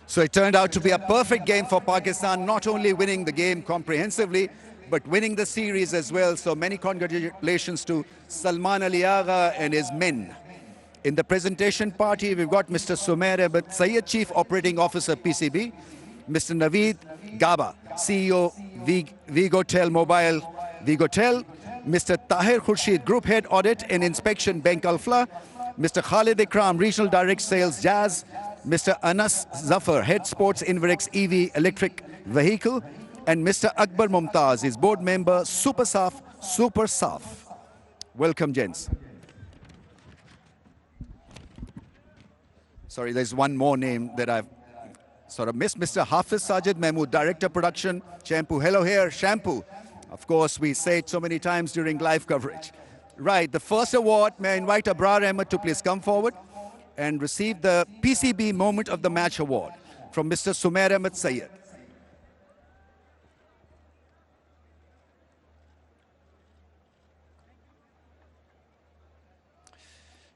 So it turned out to be a perfect game for Pakistan, not only winning the game comprehensively, but winning the series as well. So many congratulations to Salman Ali Agha and his men. In the presentation party, we've got Mr. Sumair Ahmed Sayyed, Chief Operating Officer, PCB, Mr. Naveed Gaba, CEO, Vigotel Mobile, Vigotel, Mr. Tahir Khurshid, Group Head Audit and Inspection, Bank Alfla, Mr. Khalid Ikram, Regional Direct Sales, Jazz, Mr. Anas Zafar, Head Sports Inverex EV Electric Vehicle, and Mr. Akbar Mumtaz, his board member, Super Saf. Welcome, gents. Sorry, there's one more name that I've sort of missed. Mr. Hafiz Sajid Mahmood, Director Production, Shampoo. Hello here, Shampoo. Of course, we say it so many times during live coverage. Right, the first award, may I invite Abrar Ahmed to please come forward and receive the PCB Moment of the Match Award from Mr. Sumair Ahmed Sayyed.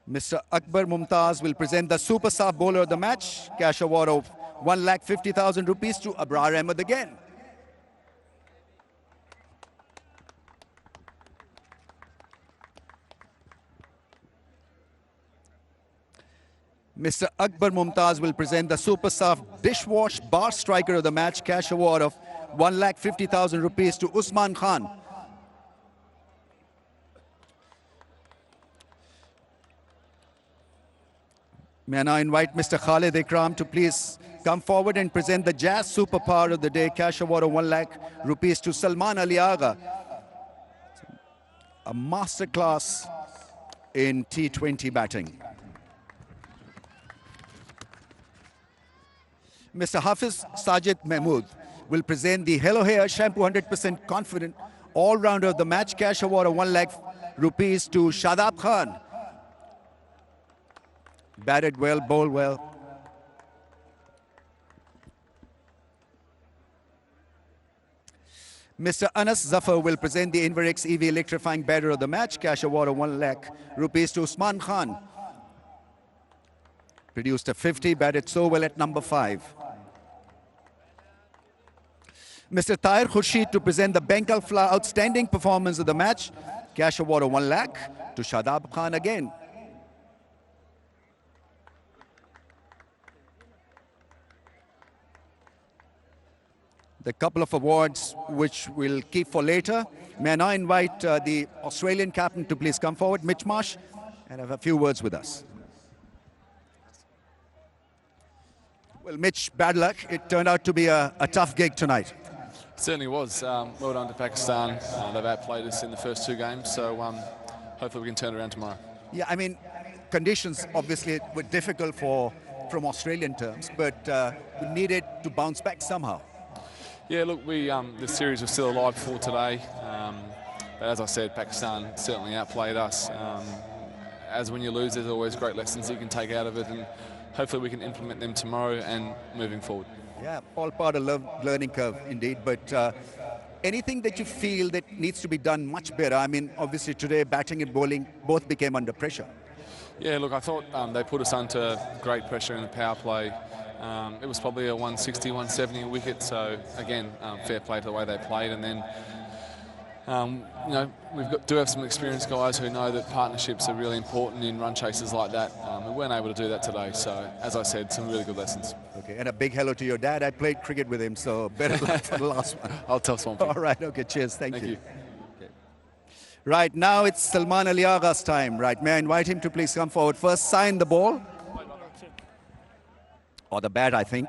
Mr. Akbar Mumtaz will present the Super Saf Bowler of the Match, cash award of 1,50,000 rupees to Abrar Ahmed again. Mr. Akbar Mumtaz will present the Super Saf Dishwash Bar Striker of the Match, cash award of 1,50,000 rupees to Usman Khan. May I now invite Mr. Khalid Ikram to please come forward and present the Jazz Superpower of the Day, cash award of 1 lakh rupees to Salman Ali Agha. A masterclass in T20 batting. Mr. Hafiz Sajid Mahmood will present the Hello Hair Shampoo 100% Confident All-Rounder of the Match, cash award of 1 lakh rupees to Shadab Khan. Batted well, bowled well. Mr. Anas Zafar will present the Inverex EV Electrifying Batter of the Match, cash award of 1 lakh rupees to Usman Khan. Produced a 50, batted so well at number 5. Mr. Tahir Khurshid to present the Bank Alfla Outstanding Performance of the Match, cash award of 1 lakh to Shadab Khan again. The couple of awards which we'll keep for later. May I now invite the Australian captain to please come forward, Mitch Marsh, and have a few words with us. Well, Mitch, bad luck. It turned out to be a tough gig tonight. Certainly was. Well done to Pakistan. They've outplayed us in the first 2 games, so hopefully we can turn it around tomorrow. Yeah, I mean, conditions obviously were difficult from Australian terms, but we needed to bounce back somehow. Yeah, look, the series was still alive for today. But as I said, Pakistan certainly outplayed us. As when you lose, there's always great lessons you can take out of it, and hopefully we can implement them tomorrow and moving forward. Yeah, all part of learning curve indeed, but anything that you feel that needs to be done much better? I mean, obviously today batting and bowling both became under pressure. Yeah, look, I thought they put us under great pressure in the power play. It was probably a 160, 170 wicket, so again, fair play to the way they played. And then, you know, do have some experienced guys who know that partnerships are really important in run chases like that. We weren't able to do that today, so as I said, some really good lessons. Okay, and a big hello to your dad. I played cricket with him, so better luck for the last one. I'll tell Swampy. All right, okay, cheers, thank you. Okay. Right, now it's Salman Ali Agha's time. Right, may I invite him to please come forward. First, sign the ball. Or the bat, I think.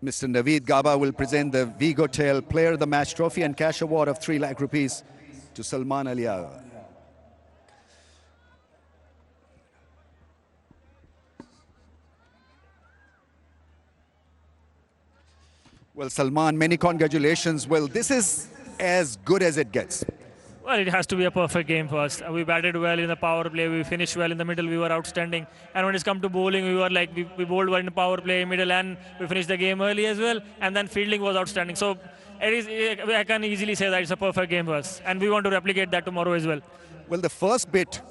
Mr. Naveed Gaba will present the Vigotel Player of the Match trophy and cash award of 3 lakh rupees to Salman Ali Agha. Well, Salman, many congratulations. Well, this is as good as it gets. Well, it has to be a perfect game for us. We batted well in the power play. We finished well in the middle. We were outstanding. And when it's come to bowling, we were we bowled well in the power play, middle, and we finished the game early as well. And then fielding was outstanding. So I can easily say that it's a perfect game for us, and we want to replicate that tomorrow as well. Well, the first bit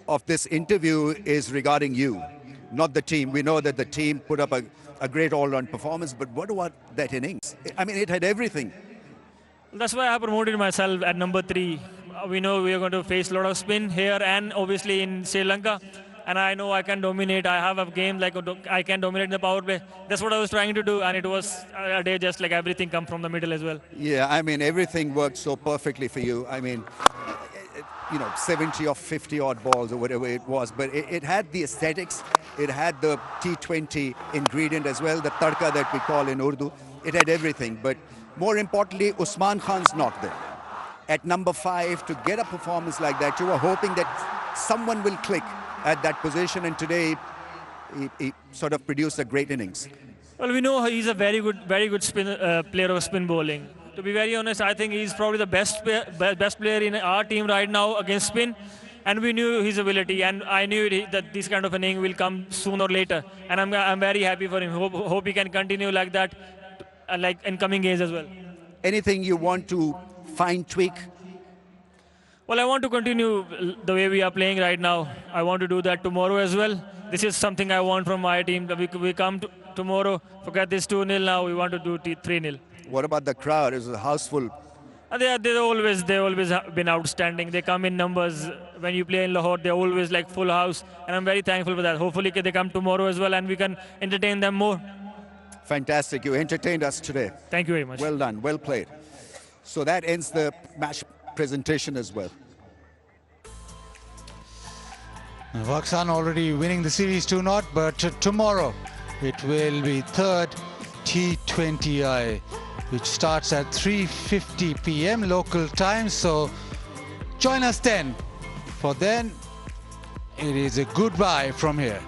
of this interview is regarding you, not the team. We know that the team put up a great all-round performance, but what about that innings? I mean, it had everything. That's why I promoted myself at number 3. We know we are going to face a lot of spin here and obviously in Sri Lanka. And I know I can dominate. I have a game like I can dominate in the power play. That's what I was trying to do, and it was a day just like everything come from the middle as well. Yeah, I mean, everything worked so perfectly for you. I mean, 70 or 50 odd balls or whatever it was, but it had the aesthetics. It had the T20 ingredient as well, the tadka that we call in Urdu. It had everything, but more importantly, Usman Khan's not there. At number 5, to get a performance like that, you were hoping that someone will click at that position, and today he sort of produced a great innings. Well, we know he's a very good player of spin bowling. To be very honest, I think he's probably the best player in our team right now against spin, and we knew his ability, and I knew that this kind of inning will come sooner or later, and I'm very happy for him. Hope he can continue like that, like in coming games as well. Anything you want to fine tweak? Well, I want to continue the way we are playing right now. I want to do that tomorrow as well. This is something I want from my team. We come tomorrow, forget this 2-0 now, we want to do 3-0. What about the crowd? Is a house full? They always have been outstanding. They come in numbers. When you play in Lahore, they're always like full house. And I'm very thankful for that. Hopefully they come tomorrow as well and we can entertain them more. Fantastic. You entertained us today. Thank you very much. Well done. Well played. So that ends the match presentation as well. Pakistan already winning the series 2-0, but tomorrow it will be third T20I, which starts at 3:50 p.m. local time. So join us then. For then, it is a goodbye from here.